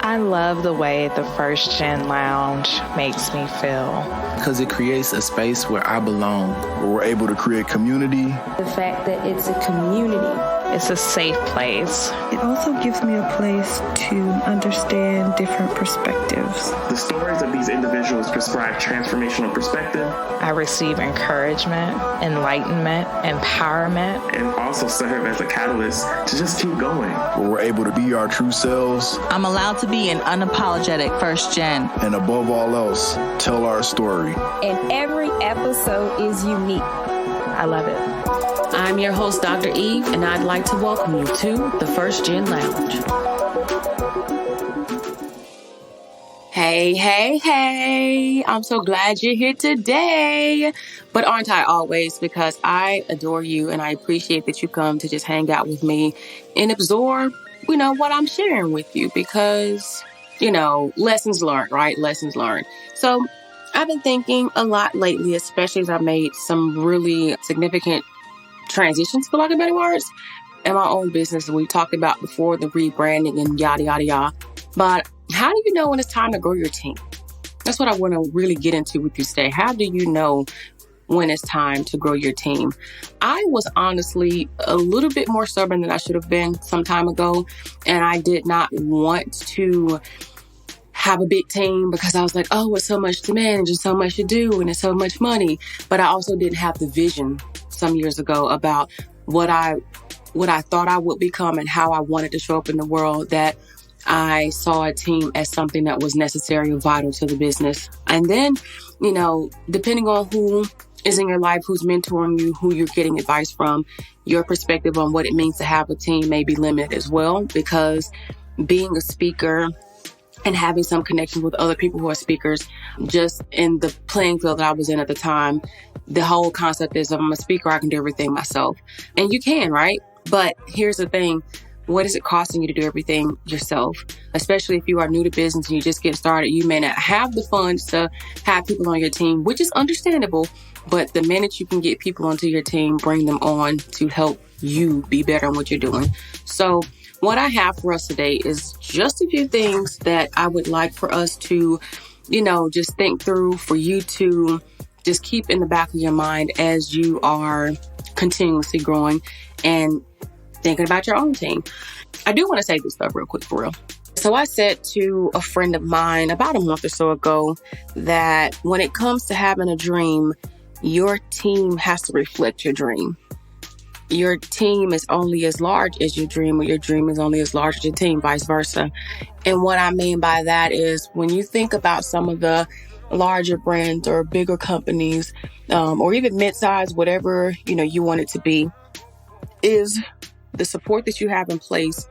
I love the way the First Gen Lounge makes me feel. Because it creates a space where I belong. Where we're able to create community. The fact that it's a community. It's a safe place. It also gives me a place to understand different perspectives. The stories of these individuals prescribe transformational perspective. I receive encouragement, enlightenment, empowerment. And also serve as a catalyst to just keep going. Where we're able to be our true selves. I'm allowed to be an unapologetic first gen. And above all else, tell our story. And every episode is unique. I love it. I'm your host, Dr. Eve, and I'd like to welcome you to the First Gen Lounge. Hey. I'm so glad you're here today. But aren't I always? Because I adore you and I appreciate that you come to just hang out with me and absorb, what I'm sharing with you. Because, lessons learned, right? Lessons learned. So I've been thinking a lot lately, especially as I've made some really significant transitions, for lack of better words, in my own business. We talked about before the rebranding and yada, yada, yada. But how do you know when it's time to grow your team? That's what I want to really get into with you today. How do you know when it's time to grow your team? I was honestly a little bit more stubborn than I should have been some time ago. And I did not want to have a big team because I was like, oh, it's so much to manage and so much to do and it's so much money. But I also didn't have the vision some years ago about what I thought I would become and how I wanted to show up in the world, that I saw a team as something that was necessary and vital to the business. And then, depending on who is in your life, who's mentoring you, who you're getting advice from, your perspective on what it means to have a team may be limited as well, because being a speaker and having some connection with other people who are speakers, just in the playing field that I was in at the time, the whole concept is if I'm a speaker, I can do everything myself. And you can, right? But here's the thing. What is it costing you to do everything yourself? Especially if you are new to business and you just get started, you may not have the funds to have people on your team, which is understandable. But the minute you can get people onto your team, bring them on to help you be better in what you're doing. So what I have for us today is just a few things that I would like for us to, just think through, for you to just keep in the back of your mind as you are continuously growing and thinking about your own team. I do want to say this stuff real quick, for real. So I said to a friend of mine about a month or so ago that when it comes to having a dream, your team has to reflect your dream. Your team is only as large as your dream, or your dream is only as large as your team, vice versa. And what I mean by that is when you think about some of the larger brands or bigger companies, or even mid-size, whatever, you want it to be, is the support that you have in place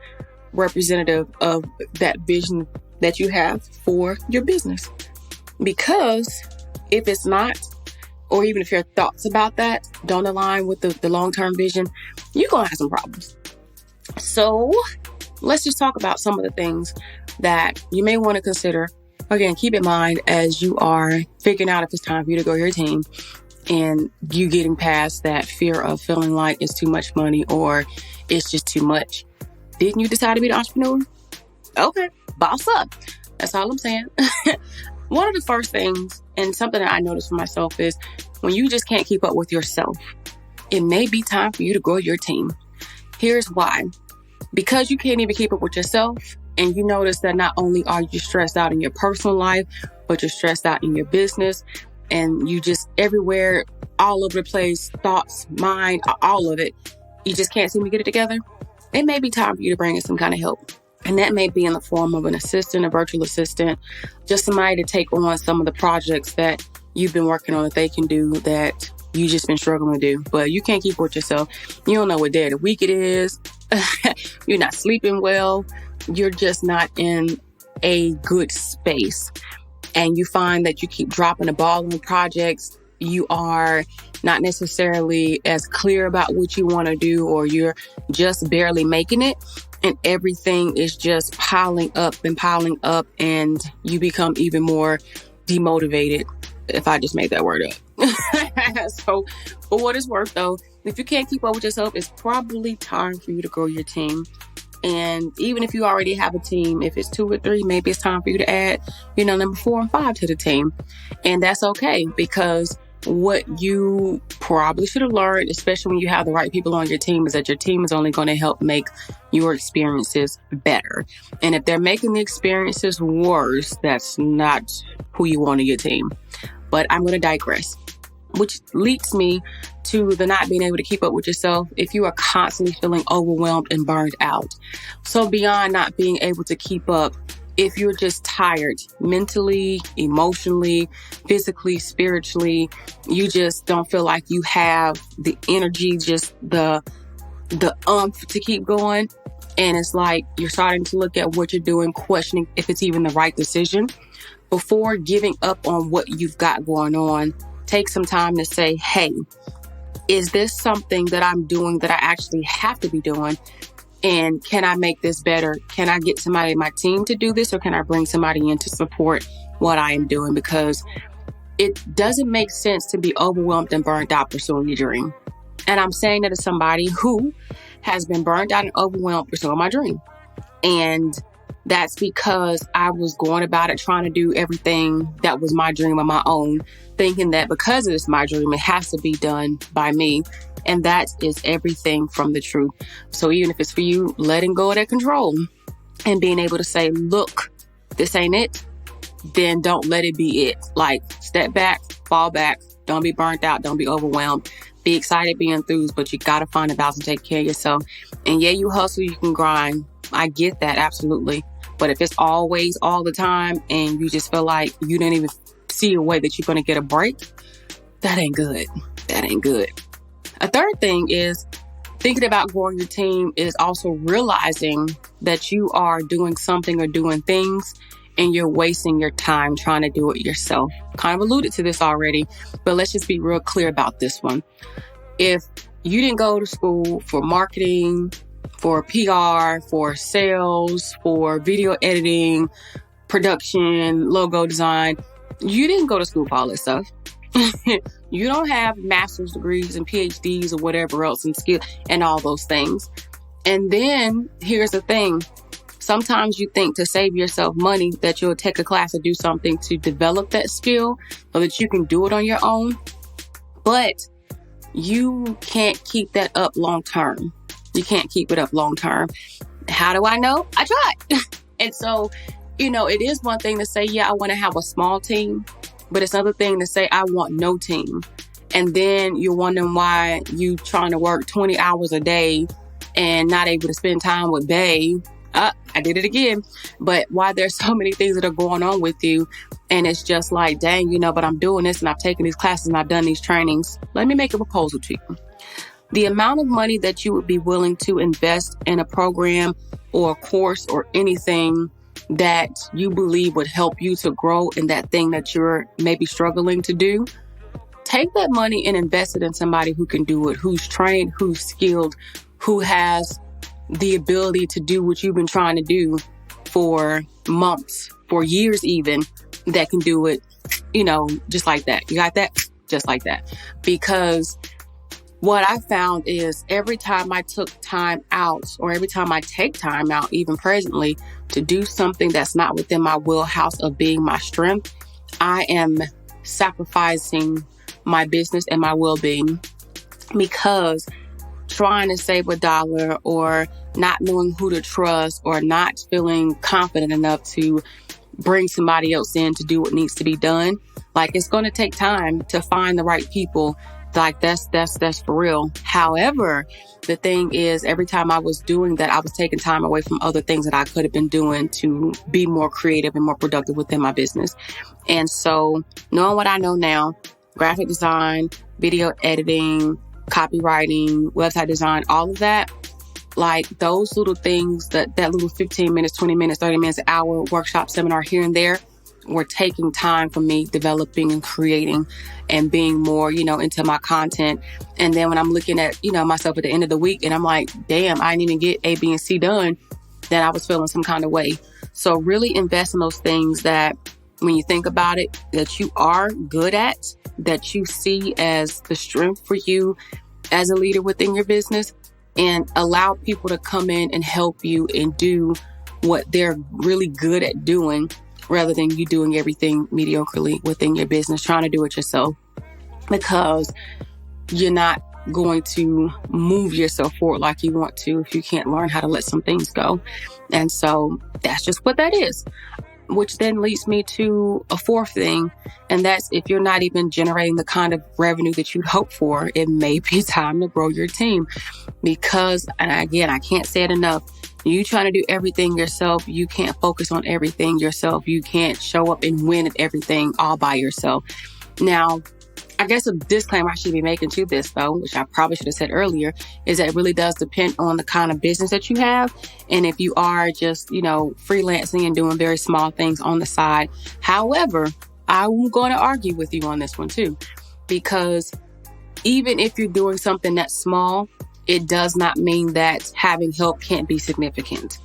representative of that vision that you have for your business? Because if it's not, or even if your thoughts about that don't align with the long-term vision, you're going to have some problems. So let's just talk about some of the things that you may want to consider. Again, keep in mind as you are figuring out if it's time for you to grow your team and you getting past that fear of feeling like it's too much money or it's just too much. Didn't you decide to be the entrepreneur? Okay, boss up. That's all I'm saying. One of the first things, and something that I noticed for myself, is when you just can't keep up with yourself, it may be time for you to grow your team. Here's why. Because you can't even keep up with yourself, and you notice that not only are you stressed out in your personal life, but you're stressed out in your business, and you just everywhere, all over the place, thoughts, mind, all of it. You just can't seem to get it together. It may be time for you to bring in some kind of help. And that may be in the form of an assistant, a virtual assistant, just somebody to take on some of the projects that you've been working on that they can do that you just been struggling to do. But you can't keep it with yourself. You don't know what day of the week it is. You're not sleeping well. You're just not in a good space. And you find that you keep dropping the ball on projects. You are not necessarily as clear about what you want to do, or you're just barely making it. And everything is just piling up, and you become even more demotivated, if I just made that word up. So for what it's worth, though, if you can't keep up with yourself, it's probably time for you to grow your team. And even if you already have a team, if it's 2 or 3, maybe it's time for you to add, number 4 and 5 to the team. And that's okay, because what you probably should have learned, especially when you have the right people on your team, is that your team is only going to help make your experiences better. And if they're making the experiences worse, that's not who you want on your team. But I'm going to digress, which leads me to the not being able to keep up with yourself if you are constantly feeling overwhelmed and burned out. So beyond not being able to keep up, if you're just tired mentally, emotionally, physically, spiritually, you just don't feel like you have the energy, just the oomph to keep going. And it's like you're starting to look at what you're doing, questioning if it's even the right decision. Before giving up on what you've got going on, take some time to say, hey, is this something that I'm doing that I actually have to be doing? And can I make this better? Can I get somebody in my team to do this, or can I bring somebody in to support what I am doing? Because it doesn't make sense to be overwhelmed and burned out pursuing your dream. And I'm saying that as somebody who has been burned out and overwhelmed pursuing my dream. And that's because I was going about it trying to do everything that was my dream on my own, thinking that because it's my dream, it has to be done by me. And that is everything from the truth. So even if it's for you, letting go of that control and being able to say, look, this ain't it, then don't let it be it. Like, step back, fall back, don't be burnt out, don't be overwhelmed. Be excited, be enthused, but you got to find a balance and take care of yourself. And yeah, you hustle, you can grind. I get that, absolutely. But if it's always, all the time, and you just feel like you didn't even see a way that you're going to get a break, that ain't good. That ain't good. A third thing is thinking about growing your team is also realizing that you are doing something or doing things and you're wasting your time trying to do it yourself. Kind of alluded to this already, but let's just be real clear about this one. If you didn't go to school for marketing, for PR, for sales, for video editing, production, logo design, you didn't go to school for all this stuff. You don't have master's degrees and PhDs or whatever else and skill and all those things. And then here's the thing. Sometimes you think to save yourself money that you'll take a class or do something to develop that skill so that you can do it on your own. But you can't keep that up long term. You can't keep it up long term. How do I know? I tried. And so, it is one thing to say, yeah, I want to have a small team. But it's another thing to say, I want no team. And then you're wondering why you trying to work 20 hours a day and not able to spend time with bae. I did it again. But why there's so many things that are going on with you. And it's just like, dang, but I'm doing this and I've taken these classes and I've done these trainings. Let me make a proposal to you. The amount of money that you would be willing to invest in a program or a course or anything that you believe would help you to grow in that thing that you're maybe struggling to do, take that money and invest it in somebody who can do it, who's trained, who's skilled, who has the ability to do what you've been trying to do for months, for years even, that can do it, just like that. You got that? Just like that. Because what I found is every time I took time out, or every time I take time out, even presently, to do something that's not within my wheelhouse of being my strength, I am sacrificing my business and my well-being, because trying to save a dollar or not knowing who to trust or not feeling confident enough to bring somebody else in to do what needs to be done, like, it's going to take time to find the right people. Like, that's for real. However, the thing is, every time I was doing that, I was taking time away from other things that I could have been doing to be more creative and more productive within my business. And so, knowing what I know now, graphic design, video editing, copywriting, website design, all of that, like those little things, that little 15 minutes, 20 minutes, 30 minutes, an hour workshop, seminar here and there, were taking time for me developing and creating and being more, into my content. And then when I'm looking at, myself at the end of the week and I'm like, damn, I didn't even get A, B, and C done, then I was feeling some kind of way. So really invest in those things that when you think about it, that you are good at, that you see as the strength for you as a leader within your business, and allow people to come in and help you and do what they're really good at doing, rather than you doing everything mediocrely within your business, trying to do it yourself, because you're not going to move yourself forward like you want to if you can't learn how to let some things go. And so that's just what that is. Which then leads me to a fourth thing, and that's if you're not even generating the kind of revenue that you'd hope for, it may be time to grow your team. Because, and again, I can't say it enough, you trying to do everything yourself, you can't focus on everything yourself. You can't show up and win at everything all by yourself. Now, I guess a disclaimer I should be making to this, though, which I probably should have said earlier, is that it really does depend on the kind of business that you have. And if you are just, freelancing and doing very small things on the side. However, I'm going to argue with you on this one, too, because even if you're doing something that's small, it does not mean that having help can't be significant.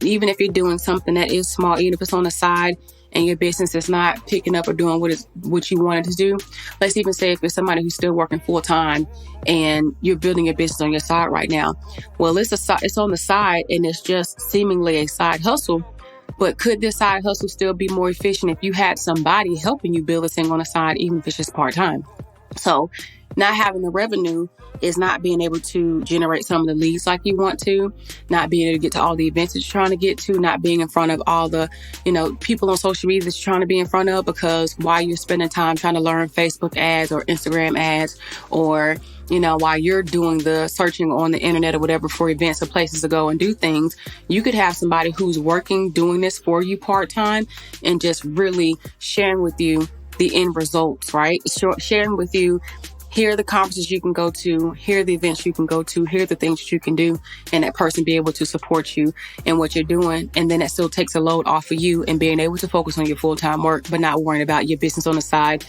Even if you're doing something that is small, even if it's on the side, and your business is not picking up or doing what you wanted to do. Let's even say if you're somebody who's still working full time and you're building a business on your side right now. Well, it's on the side and it's just seemingly a side hustle. But could this side hustle still be more efficient if you had somebody helping you build this thing on the side, even if it's just part-time? So not having the revenue is not being able to generate some of the leads like you want to, not being able to get to all the events that you're trying to get to, not being in front of all the, people on social media that you're trying to be in front of, because while you're spending time trying to learn Facebook ads or Instagram ads, or, while you're doing the searching on the internet or whatever for events or places to go and do things, you could have somebody who's doing this for you part-time and just really sharing with you the end results, right? Sharing with you, here are the conferences you can go to, here are the events you can go to, here are the things that you can do, and that person be able to support you in what you're doing. And then that still takes a load off of you and being able to focus on your full-time work, but not worrying about your business on the side,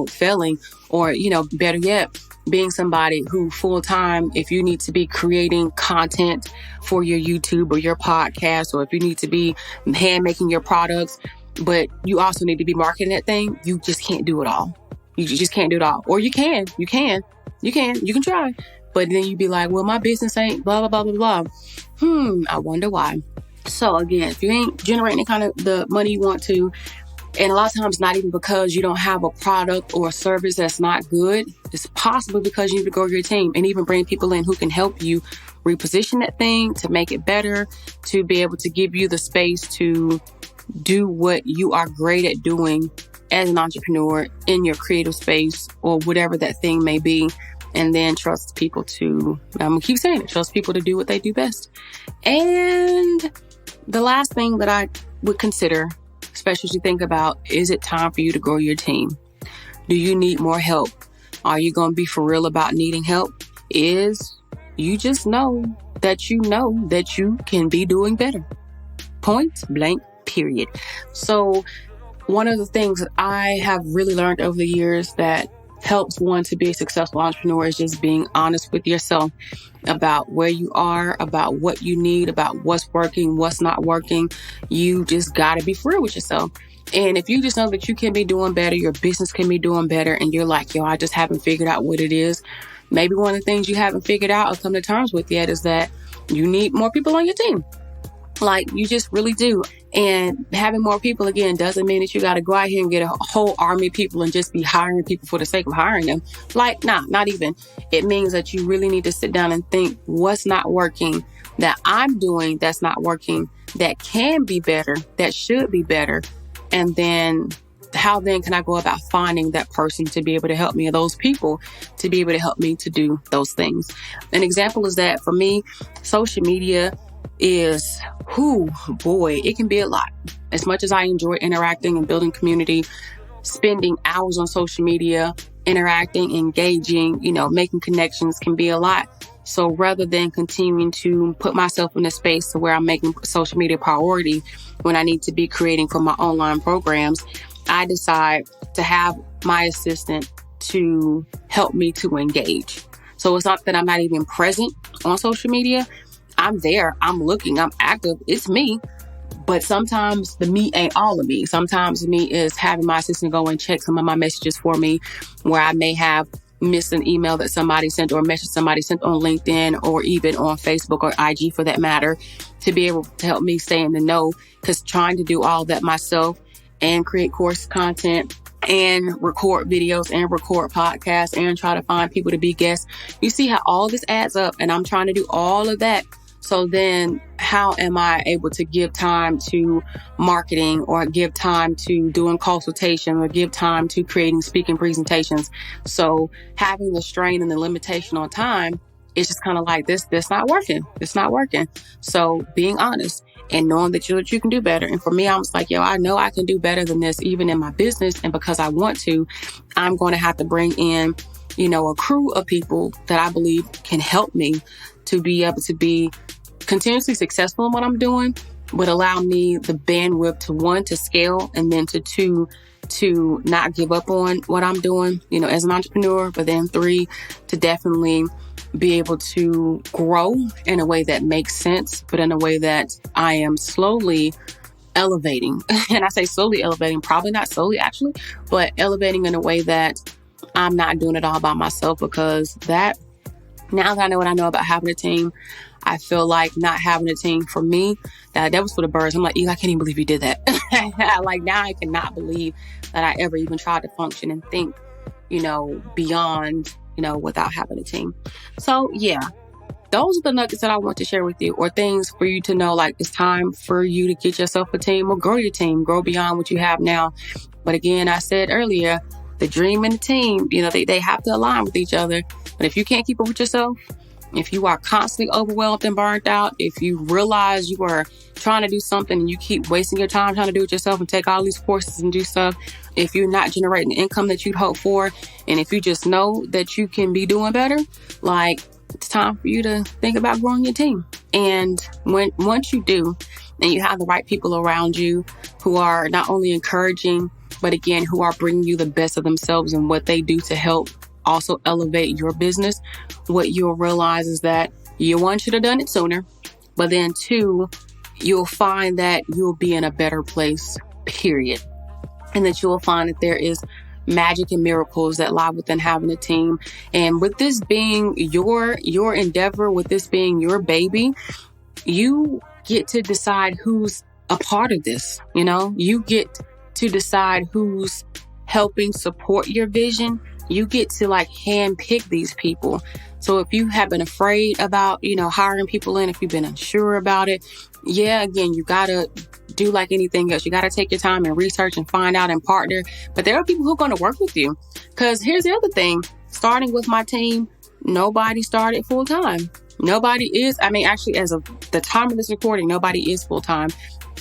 failing, or, better yet, being somebody who full-time, if you need to be creating content for your YouTube or your podcast, or if you need to be hand making your products, but you also need to be marketing that thing, you just can't do it all. You just can't do it all. Or you can try. But then you'd be like, well, my business ain't blah, blah, blah, blah, blah. I wonder why. So again, if you ain't generating kind of the money you want to, and a lot of times not even because you don't have a product or a service that's not good, it's possibly because you need to grow your team and even bring people in who can help you reposition that thing to make it better, to be able to give you the space to do what you are great at doing as an entrepreneur in your creative space or whatever that thing may be. And then trust people to, I'm going to keep saying it, trust people to do what they do best. And the last thing that I would consider, especially as you think about, is it time for you to grow your team? Do you need more help? Are you going to be for real about needing help? Is you just know that you can be doing better. Point blank, period. So one of the things that I have really learned over the years that helps one to be a successful entrepreneur is just being honest with yourself about where you are, about what you need, about what's working, what's not working. You just got to be real with yourself. And if you just know that you can be doing better, your business can be doing better, and you're like, I just haven't figured out what it is. Maybe one of the things you haven't figured out or come to terms with yet is that you need more people on your team. Like, you just really do. And having more people, again, doesn't mean that you got to go out here and get a whole army of people and just be hiring people for the sake of hiring them. Like, not even. It means that you really need to sit down and think, what's not working that I'm doing that's not working, that can be better, that should be better. And then how then can I go about finding that person to be able to help me, or those people to be able to help me to do those things? An example is that for me, social media is, it can be a lot. As much as I enjoy interacting and building community, spending hours on social media, interacting, engaging, making connections can be a lot. So rather than continuing to put myself in a space to where I'm making social media a priority when I need to be creating for my online programs, I decide to have my assistant to help me to engage. So it's not that I'm not even present on social media. I'm there, I'm looking, I'm active, it's me. But sometimes the me ain't all of me. Sometimes me is having my assistant go and check some of my messages for me, where I may have miss an email that somebody sent or a message somebody sent on LinkedIn or even on Facebook or IG for that matter, to be able to help me stay in the know. Because trying to do all that myself and create course content and record videos and record podcasts and try to find people to be guests, you see how all this adds up, and I'm trying to do all of that. So then how am I able to give time to marketing or give time to doing consultation or give time to creating speaking presentations? So having the strain and the limitation on time, it's just kind of like this not working. It's not working. So being honest and knowing that you can do better. And for me, I was like, I know I can do better than this, even in my business. And because I want to, I'm going to have to bring in, a crew of people that I believe can help me to be able to be continuously successful in what I'm doing, but allow me the bandwidth to, one, to scale, and then to two, to not give up on what I'm doing, as an entrepreneur, but then three, to definitely be able to grow in a way that makes sense, but in a way that I am slowly elevating. And I say slowly elevating, probably not slowly actually, but elevating in a way that I'm not doing it all by myself, because now that I know what I know about having a team, I feel like not having a team for me, that was for the birds. I'm like, I can't even believe you did that. Like now I cannot believe that I ever even tried to function and think, beyond, without having a team. So yeah, those are the nuggets that I want to share with you, or things for you to know, like it's time for you to get yourself a team or grow your team, grow beyond what you have now. But again, I said earlier, the dream and the team, they have to align with each other. But if you can't keep up with yourself, if you are constantly overwhelmed and burnt out, if you realize you are trying to do something and you keep wasting your time trying to do it yourself and take all these courses and do stuff, if you're not generating the income that you'd hope for, and if you just know that you can be doing better, like it's time for you to think about growing your team. And once you do, and you have the right people around you who are not only encouraging, but again, who are bringing you the best of themselves and what they do to help also elevate your business, what you'll realize is that you, one, should have done it sooner, but then two, you'll find that you'll be in a better place, period. And that you'll find that there is magic and miracles that lie within having a team. And with this being your endeavor, with this being your baby, you get to decide who's a part of this. You get to decide who's helping support your vision. You get to handpick these people. So if you have been afraid about, hiring people in, if you've been unsure about it, again, you gotta do like anything else. You gotta take your time and research and find out and partner. But there are people who are going to work with you. Because here's the other thing. Starting with my team, nobody started full time. Nobody is. Actually, as of the time of this recording, nobody is full time.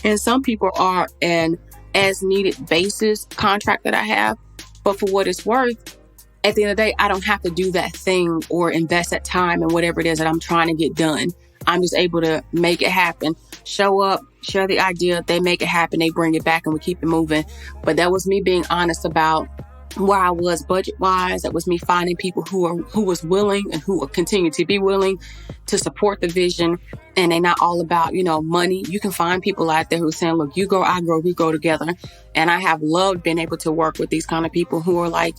And some people are an as needed basis contract that I have. But for what it's worth, at the end of the day, I don't have to do that thing or invest that time in whatever it is that I'm trying to get done. I'm just able to make it happen, show up, share the idea, they make it happen, they bring it back, and we keep it moving. But that was me being honest about where I was budget-wise. That was me finding people who was willing and who will continue to be willing to support the vision. And they're not all about, money. You can find people out there who are saying, look, you grow, I grow, we grow together. And I have loved being able to work with these kind of people who are like,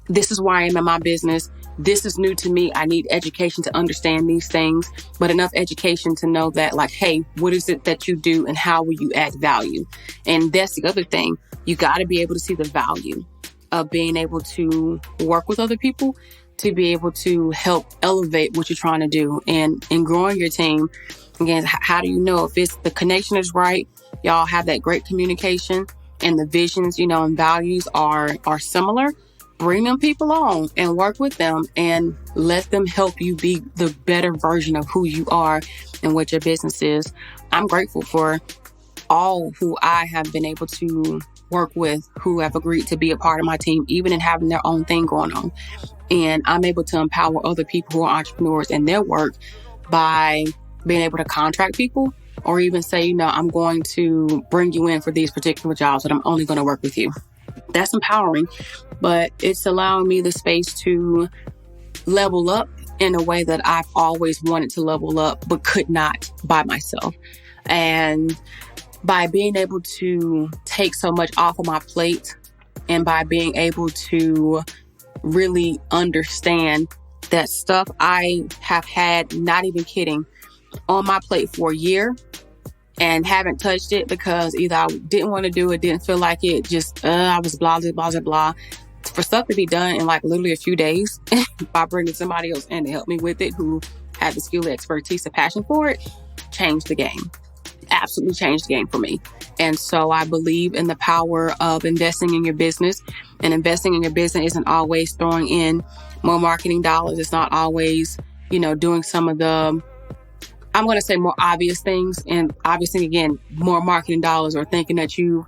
this is where I am in my business. This is new to me. I need education to understand these things, but enough education to know that hey, what is it that you do and how will you add value? And that's the other thing. You got to be able to see the value of being able to work with other people, to be able to help elevate what you're trying to do, and growing your team. Again, how do you know if it's the connection is right? Y'all have that great communication and the visions, and values are similar. Bring them people on and work with them and let them help you be the better version of who you are and what your business is. I'm grateful for all who I have been able to work with, who have agreed to be a part of my team, even in having their own thing going on. And I'm able to empower other people who are entrepreneurs in their work by being able to contract people, or even say, I'm going to bring you in for these particular jobs, but I'm only going to work with you. That's empowering, but it's allowing me the space to level up in a way that I've always wanted to level up, but could not by myself. And by being able to take so much off of my plate, and by being able to really understand that stuff I have had, not even kidding, on my plate for a year and haven't touched it because either I didn't want to do it, didn't feel like it, just I was blah, blah, blah, blah. For stuff to be done in like literally a few days by bringing somebody else in to help me with it who had the skill, expertise, and passion for it, changed the game. Absolutely changed the game for me. And so I believe in the power of investing in your business. And investing in your business isn't always throwing in more marketing dollars. It's not always, doing some of the, I'm going to say more obvious things. And obviously, again, more marketing dollars, or thinking that you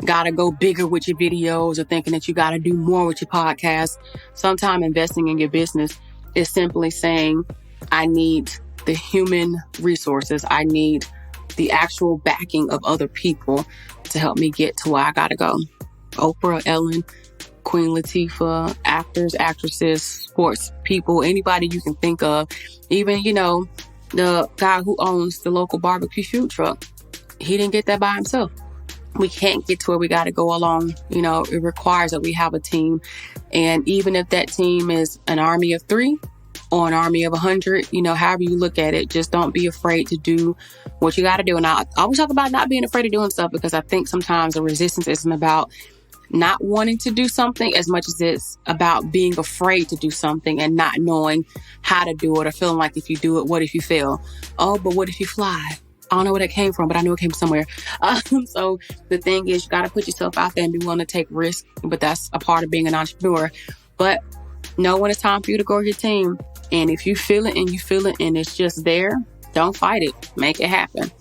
got to go bigger with your videos, or thinking that you got to do more with your podcast. Sometimes investing in your business is simply saying, I need the human resources. I need the actual backing of other people to help me get to where I got to go. Oprah, Ellen, Queen Latifah, actors, actresses, sports people, anybody you can think of. Even, the guy who owns the local barbecue food truck. He didn't get that by himself. We can't get to where we got to go along. It requires that we have a team. And even if that team is an army of 3 or an army of 100, however you look at it, just don't be afraid to do what you got to do. And I always talk about not being afraid of doing stuff, because I think sometimes the resistance isn't about not wanting to do something as much as it's about being afraid to do something and not knowing how to do it, or feeling like if you do it, what if you fail? Oh, but what if you fly? I don't know where that came from, but I know it came somewhere. So the thing is, you got to put yourself out there and be willing to take risks. But that's a part of being an entrepreneur. But know when it's time for you to grow your team. And if you feel it and it's just there, don't fight it. Make it happen.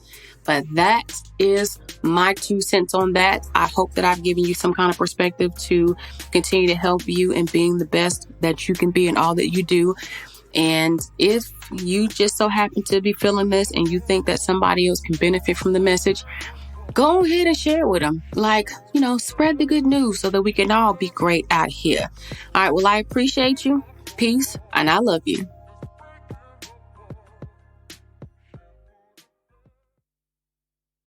But that is my 2 cents on that. I hope that I've given you some kind of perspective to continue to help you in being the best that you can be in all that you do. And if you just so happen to be feeling this and you think that somebody else can benefit from the message, go ahead and share it with them. Spread the good news so that we can all be great out here. All right. Well, I appreciate you. Peace. And I love you.